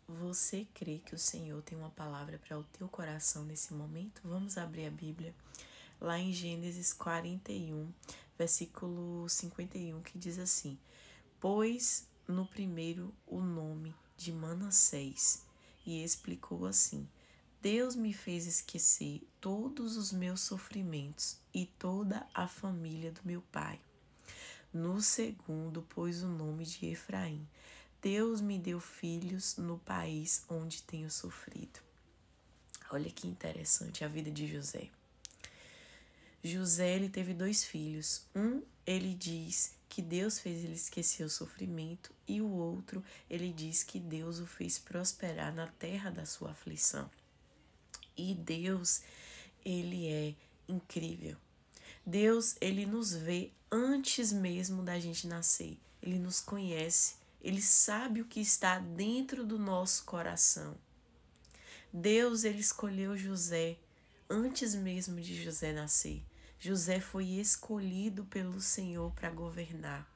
Você crê que o Senhor tem uma palavra para o teu coração nesse momento? Vamos abrir a Bíblia lá em Gênesis 41, versículo 51, que diz assim: Pôs no primeiro o nome de Manassés e explicou assim: Deus me fez esquecer todos os meus sofrimentos e toda a família do meu pai. No segundo, pôs o nome de Efraim. Deus me deu filhos no país onde tenho sofrido. Olha que interessante a vida de José. José, ele teve 2 filhos. Ele diz que Deus fez ele esquecer o sofrimento, e o outro, ele diz que Deus o fez prosperar na terra da sua aflição. E Deus, ele é incrível. Deus, ele nos vê antes mesmo da gente nascer. Ele nos conhece. Ele sabe o que está dentro do nosso coração. Deus, ele escolheu José antes mesmo de José nascer. José foi escolhido pelo Senhor para governar.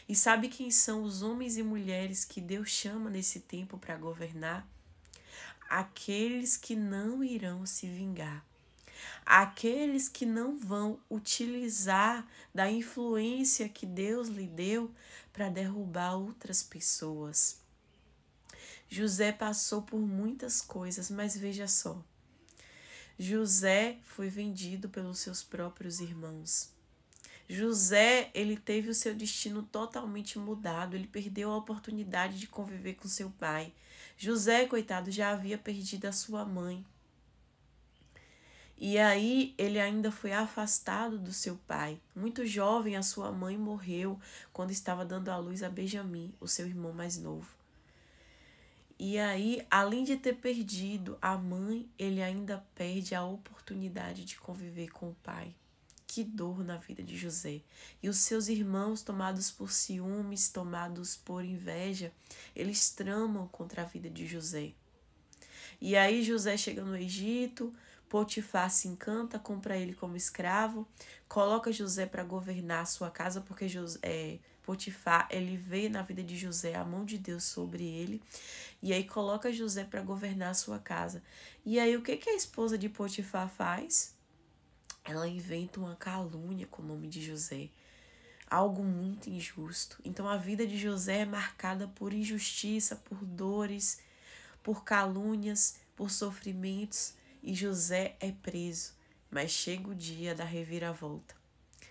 E sabe quem são os homens e mulheres que Deus chama nesse tempo para governar? Aqueles que não irão se vingar. Aqueles que não vão utilizar da influência que Deus lhe deu para derrubar outras pessoas. José passou por muitas coisas, mas veja só. José foi vendido pelos seus próprios irmãos. José, ele teve o seu destino totalmente mudado, ele perdeu a oportunidade de conviver com seu pai. José, coitado, já havia perdido a sua mãe. E aí ele ainda foi afastado do seu pai. Muito jovem, a sua mãe morreu quando estava dando à luz a Benjamim, o seu irmão mais novo. E aí, além de ter perdido a mãe, ele ainda perde a oportunidade de conviver com o pai. Que dor na vida de José. E os seus irmãos, tomados por ciúmes, tomados por inveja, eles tramam contra a vida de José. E aí José chega no Egito, Potifar se encanta, compra ele como escravo, coloca José para governar a sua casa, porque Potifar, ele vê na vida de José a mão de Deus sobre ele, e aí coloca José para governar a sua casa. E aí o que a esposa de Potifar faz? Ela inventa uma calúnia com o nome de José. Algo muito injusto. Então a vida de José é marcada por injustiça, por dores, por calúnias, por sofrimentos, e José é preso. Mas chega o dia da reviravolta.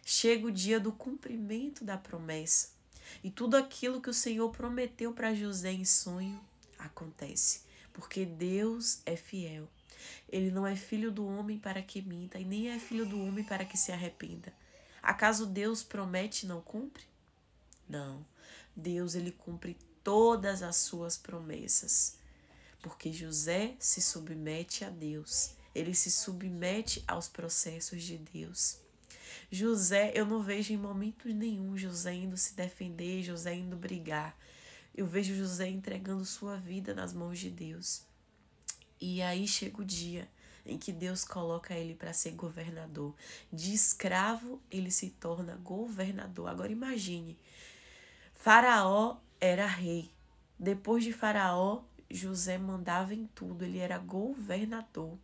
Chega o dia do cumprimento da promessa. E tudo aquilo que o Senhor prometeu para José em sonho acontece. Porque Deus é fiel. Ele não é filho do homem para que minta, e nem é filho do homem para que se arrependa. Acaso Deus promete e não cumpre? Não. Deus, ele cumpre todas as suas promessas. Porque José se submete a Deus. Ele se submete aos processos de Deus. José, eu não vejo em momento nenhum José indo se defender, José indo brigar. Eu vejo José entregando sua vida nas mãos de Deus. E aí chega o dia em que Deus coloca ele para ser governador. De escravo, ele se torna governador. Agora imagine, Faraó era rei. Depois de Faraó, José mandava em tudo, ele era governador.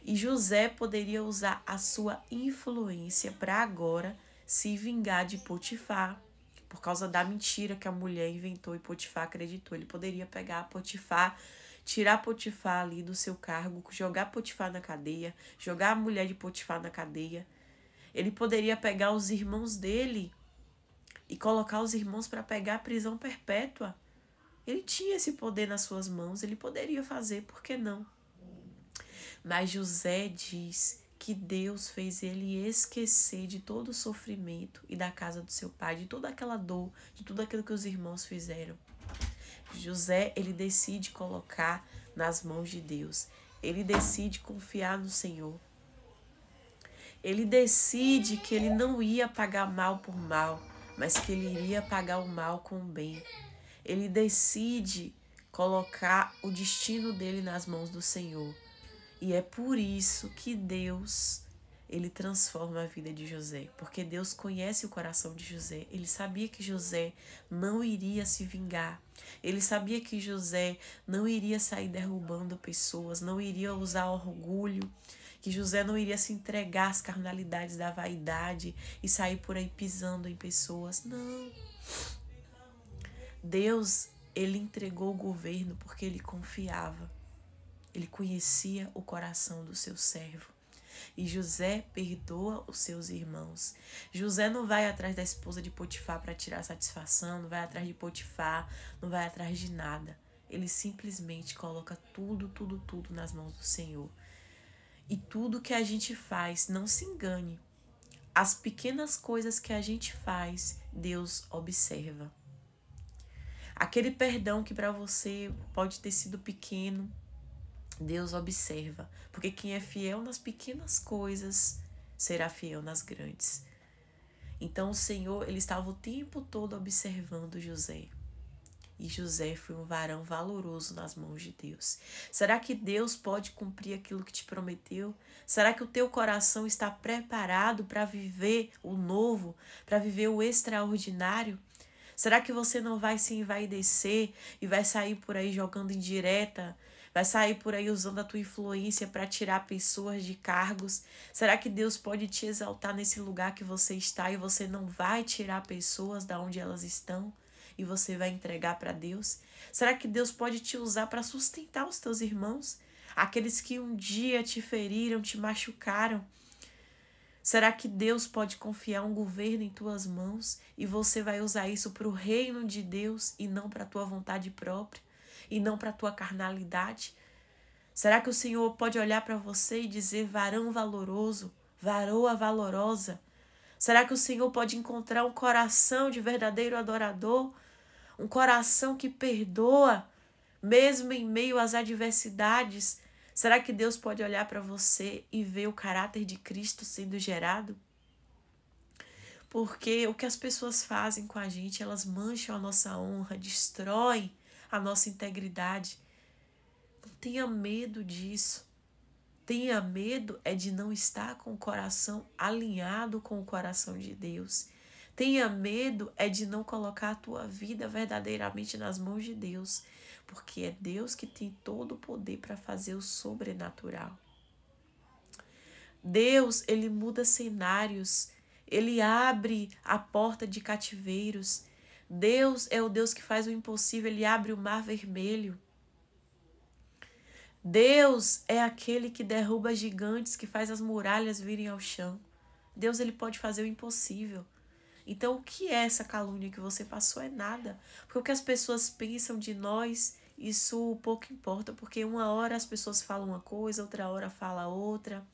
E José poderia usar a sua influência para agora se vingar de Potifar, por causa da mentira que a mulher inventou e Potifar acreditou. Ele poderia pegar Potifar, tirar Potifar ali do seu cargo, jogar Potifar na cadeia, jogar a mulher de Potifar na cadeia. Ele poderia pegar os irmãos dele e colocar os irmãos para pegar a prisão perpétua. Ele tinha esse poder nas suas mãos, ele poderia fazer, por que não? Mas José diz que Deus fez ele esquecer de todo o sofrimento e da casa do seu pai, de toda aquela dor, de tudo aquilo que os irmãos fizeram. José, ele decide colocar nas mãos de Deus. Ele decide confiar no Senhor. Ele decide que ele não ia pagar mal por mal, mas que ele iria pagar o mal com o bem. Ele decide colocar o destino dele nas mãos do Senhor. E é por isso que Deus ele transforma a vida de José, porque Deus conhece o coração de José. Ele sabia que José não iria se vingar. Ele sabia que José não iria sair derrubando pessoas, não iria usar orgulho, que José não iria se entregar às carnalidades da vaidade e sair por aí pisando em pessoas. Não. Deus, ele entregou o governo porque ele confiava. Ele conhecia o coração do seu servo. E José perdoa os seus irmãos. José não vai atrás da esposa de Potifar para tirar satisfação, não vai atrás de Potifar, não vai atrás de nada. Ele simplesmente coloca tudo nas mãos do Senhor. E tudo que a gente faz, não se engane. As pequenas coisas que a gente faz, Deus observa. Aquele perdão que para você pode ter sido pequeno, Deus observa, porque quem é fiel nas pequenas coisas será fiel nas grandes. Então o Senhor, ele estava o tempo todo observando José. E José foi um varão valoroso nas mãos de Deus. Será que Deus pode cumprir aquilo que te prometeu? Será que o teu coração está preparado para viver o novo, para viver o extraordinário? Será que você não vai se envaidecer e vai sair por aí jogando indireta? Vai sair por aí usando a tua influência para tirar pessoas de cargos? Será que Deus pode te exaltar nesse lugar que você está e você não vai tirar pessoas da onde elas estão e você vai entregar para Deus? Será que Deus pode te usar para sustentar os teus irmãos? Aqueles que um dia te feriram, te machucaram? Será que Deus pode confiar um governo em tuas mãos e você vai usar isso para o reino de Deus e não para a tua vontade própria? E não para a tua carnalidade? Será que o Senhor pode olhar para você e dizer varão valoroso, varoa valorosa? Será que o Senhor pode encontrar um coração de verdadeiro adorador? Um coração que perdoa, mesmo em meio às adversidades? Será que Deus pode olhar para você e ver o caráter de Cristo sendo gerado? Porque o que as pessoas fazem com a gente, elas mancham a nossa honra, destroem a nossa integridade. Não tenha medo disso. Tenha medo é de não estar com o coração alinhado com o coração de Deus. Tenha medo é de não colocar a tua vida verdadeiramente nas mãos de Deus, porque é Deus que tem todo o poder para fazer o sobrenatural. Deus, ele muda cenários, ele abre a porta de cativeiros. Deus é o Deus que faz o impossível, ele abre o mar vermelho. Deus é aquele que derruba gigantes, que faz as muralhas virem ao chão. Deus, ele pode fazer o impossível. Então, o que é essa calúnia que você passou? É nada. Porque o que as pessoas pensam de nós, isso pouco importa. Porque uma hora as pessoas falam uma coisa, outra hora fala outra.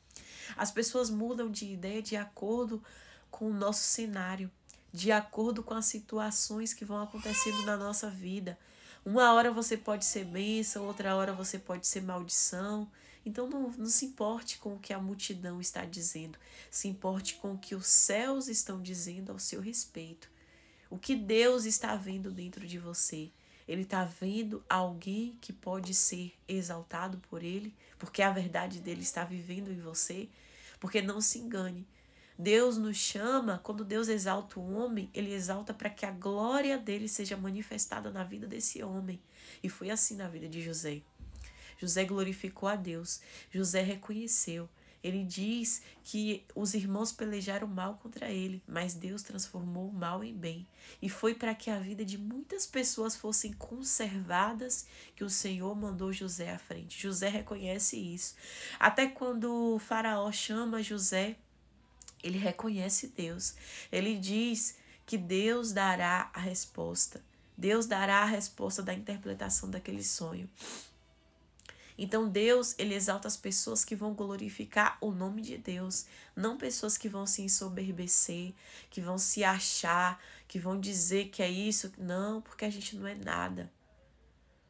As pessoas mudam de ideia de acordo com o nosso cenário, de acordo com as situações que vão acontecendo na nossa vida. Uma hora você pode ser bênção, outra hora você pode ser maldição. Então não se importe com o que a multidão está dizendo. Se importe com o que os céus estão dizendo ao seu respeito. O que Deus está vendo dentro de você. Ele está vendo alguém que pode ser exaltado por ele, porque a verdade dele está vivendo em você. Porque não se engane. Deus nos chama, quando Deus exalta o homem, ele exalta para que a glória dele seja manifestada na vida desse homem. E foi assim na vida de José. José glorificou a Deus. José reconheceu. Ele diz que os irmãos pelejaram mal contra ele, mas Deus transformou o mal em bem. E foi para que a vida de muitas pessoas fossem conservadas que o Senhor mandou José à frente. José reconhece isso. Até quando o faraó chama José, ele reconhece Deus. Ele diz que Deus dará a resposta. Deus dará a resposta da interpretação daquele sonho. Então Deus, ele exalta as pessoas que vão glorificar o nome de Deus, não pessoas que vão se ensoberbecer, que vão se achar, que vão dizer que é isso. Não, porque a gente não é nada.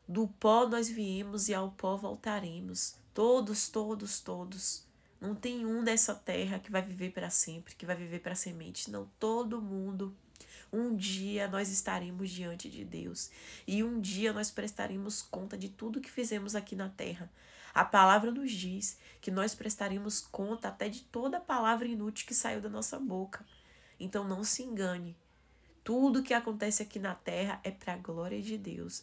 Do pó nós viemos e ao pó voltaremos. Todos, todos, todos. Não tem um dessa terra que vai viver para sempre, que vai viver para semente. Não, todo mundo. Um dia nós estaremos diante de Deus. E um dia nós prestaremos conta de tudo que fizemos aqui na terra. A palavra nos diz que nós prestaremos conta até de toda palavra inútil que saiu da nossa boca. Então não se engane. Tudo que acontece aqui na terra é para a glória de Deus.